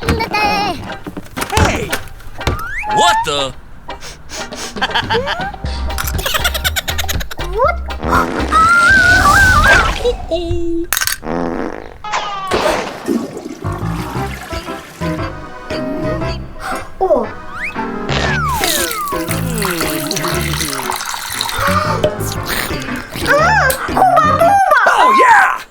Hey! What the? О! Oh yeah!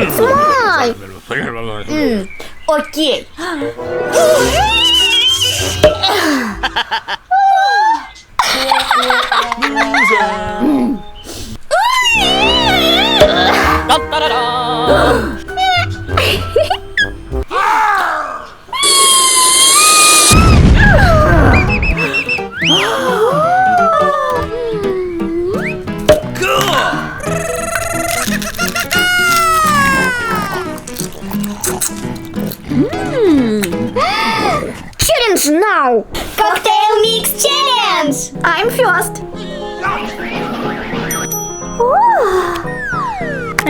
It's mine! Окей. Challenge now! Cocktail mix challenge! I'm first.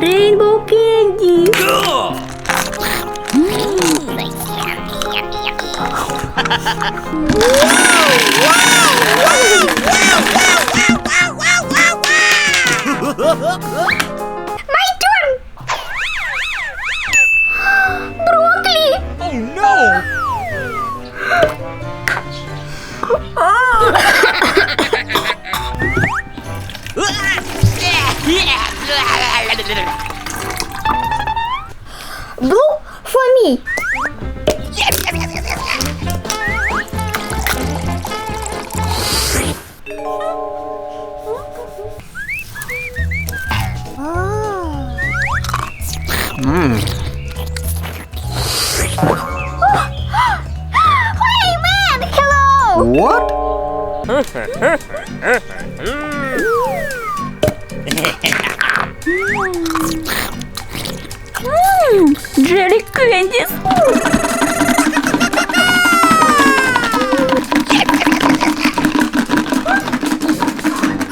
Rainbow candy. My turn. Broccoli. Oh no! Blue for me. Hey man, hello. What? Jelly candies.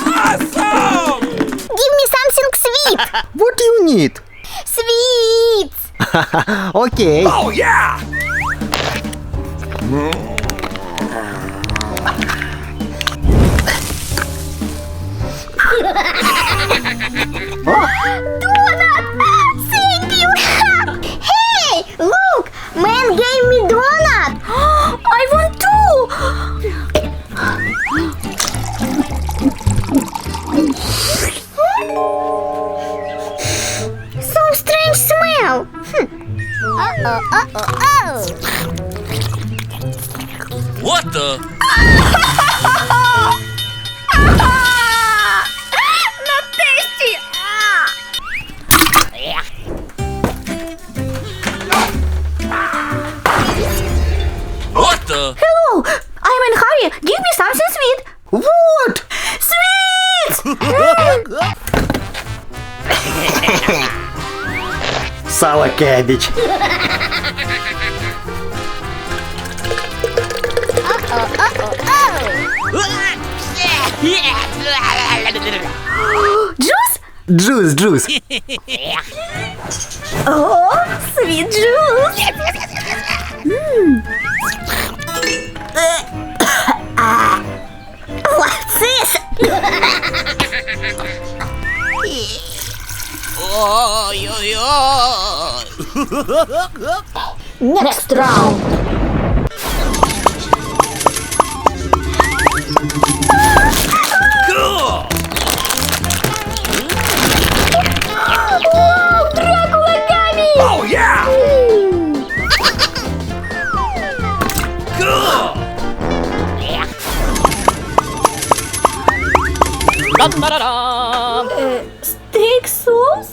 Awesome! Give me something sweet. What do you need? Sweets. Okay. Oh yeah! Donut. Thank you. Hey, look, man gave me donut. I want two. So strange smell. What the? Not tasty. What the? Hello, I'm in hurry. Give me something sweet. What? Sweet. Sour cabbage. Juice. Juice. Oh, sweet juice. What's this? Next round. Cool! Dracula gummy. Oh yeah! Cool! Steak sauce?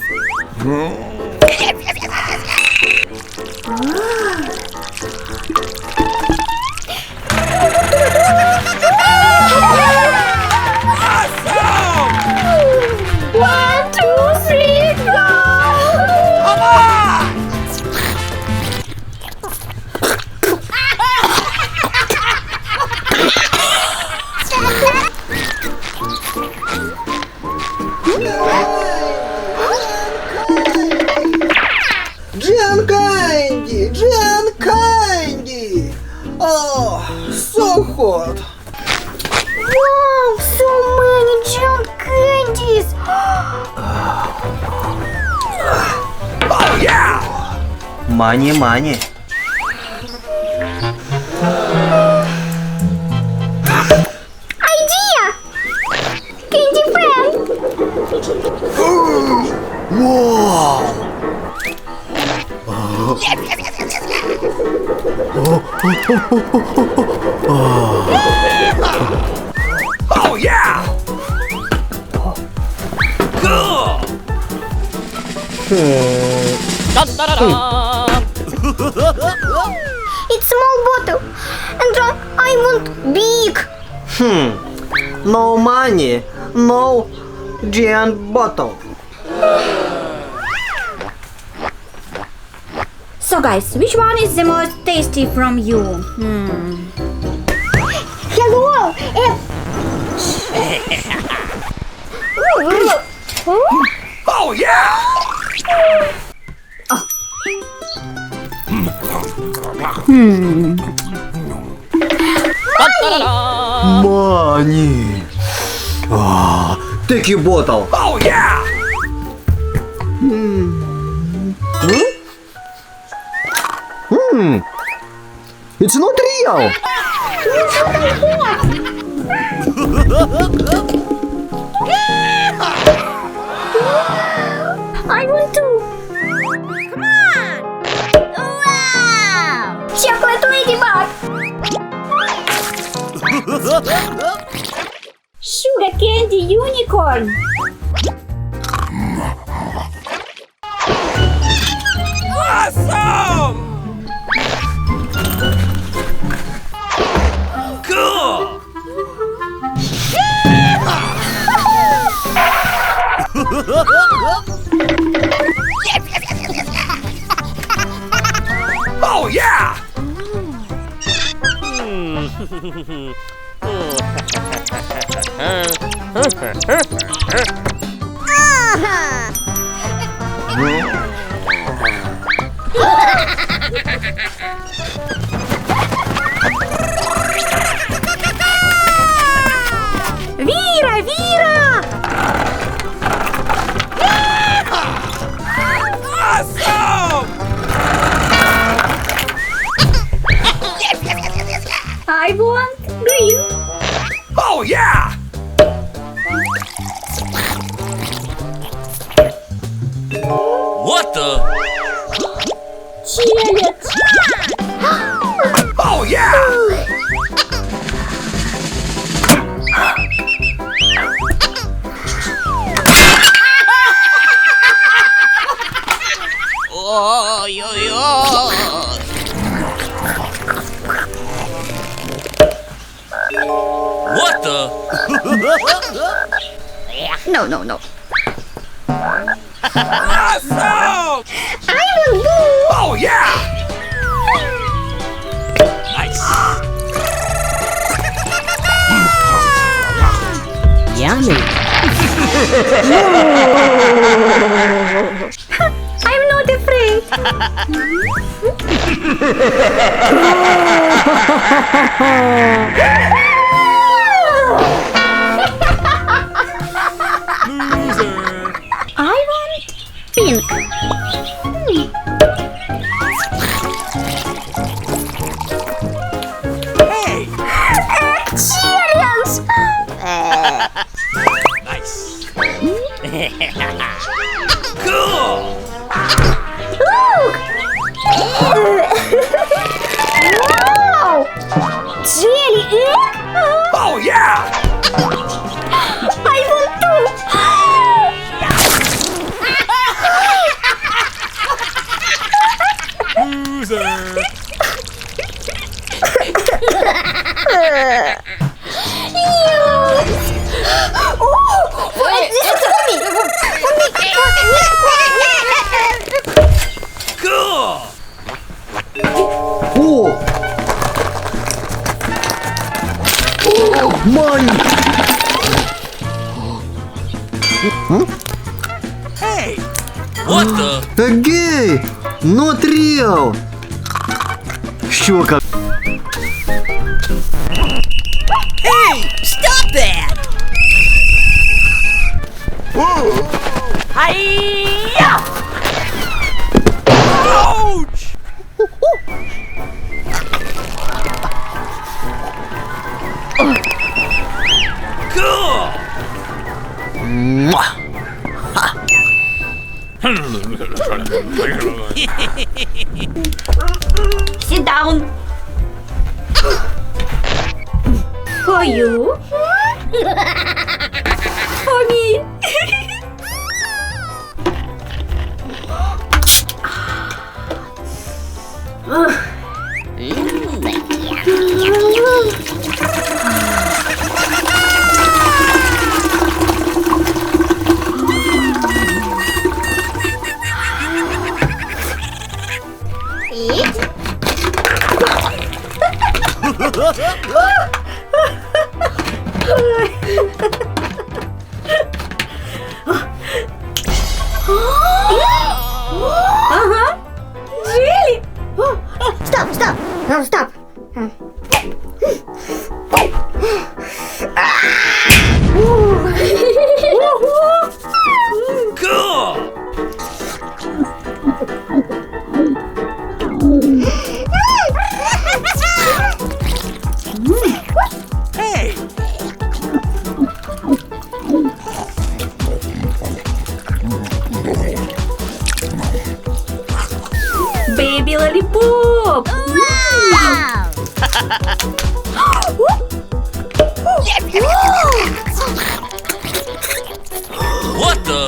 Money. Idea! Candy fan! Wow! Oh yeah! Cool! It's small bottle, and I want big. No money, no giant bottle. So guys, which one is the most tasty from you? Hello! Oh yeah! Money. Take your bottle. Oh yeah! It's not real. I want to. Come on! Wow! Chocolate ladybug! Sugar candy unicorn. Awesome! Cool! Oh yeah! Вира! Awesome! I want green. Oh yeah! What the? Челец. Oh yeah! Oh, yo, yo. What the? No. Awesome! I want blue! Oh yeah! Nice. Yummy. I'm not afraid. I want pink. Hey! Cheerios! Nice. Cool! Look! Wow! Jelly egg? Oh yeah! I want to! Loser! Cool! Money. Hey! What the? Gay. Not real. Щука. Hey! Stop that! Hiya! Ouch! Sit down. For you. For me. Really? Stop, stop. No, stop. Cool! Hey! Baby lollipop. Wow! What the?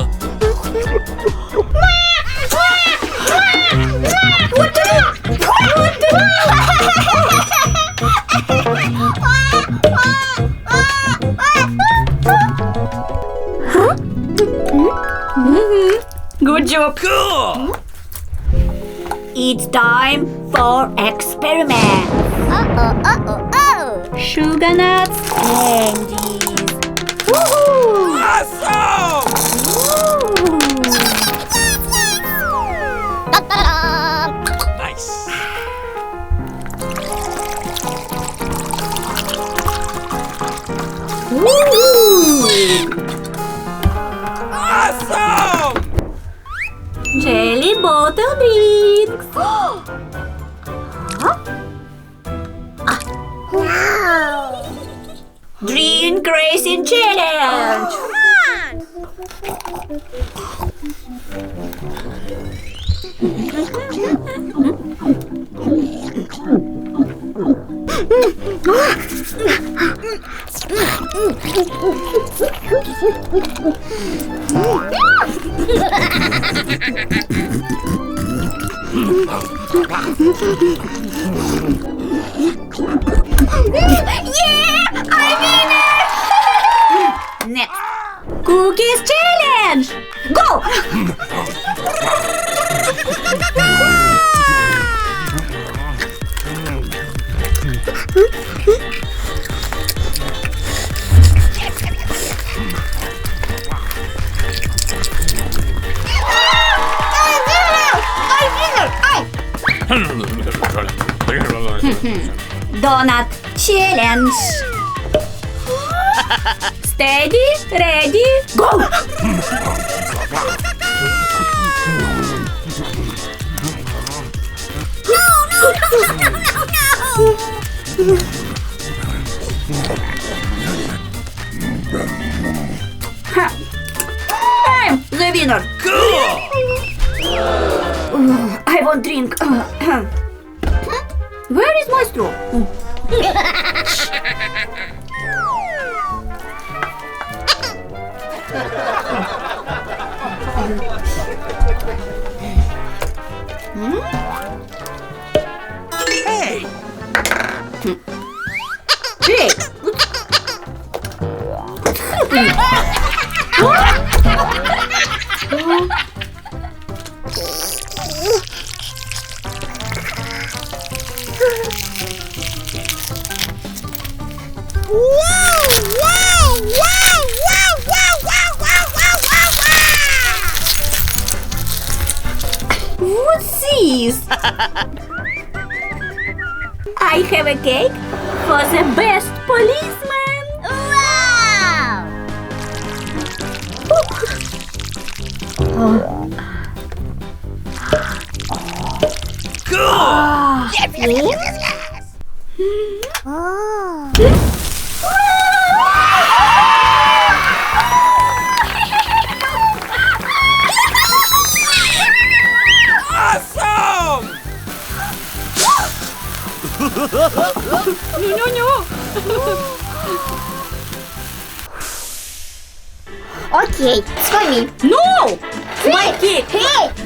Good job. Cool! It's time for experiment. Sugar nuts, candies. Woohoo! Awesome! Nice. Awesome! Jelly bottle drinks. Drink racing challenge. Next, cookies challenge. Go! Donut challenge. Steady, ready, go! I'm the winner. Cool! I won't drink. Where is my straw? Hey! Hey! What's this? I have a cake for the best policeman. Wow! Cool! Okay, it's for me. No! My cake! Hey,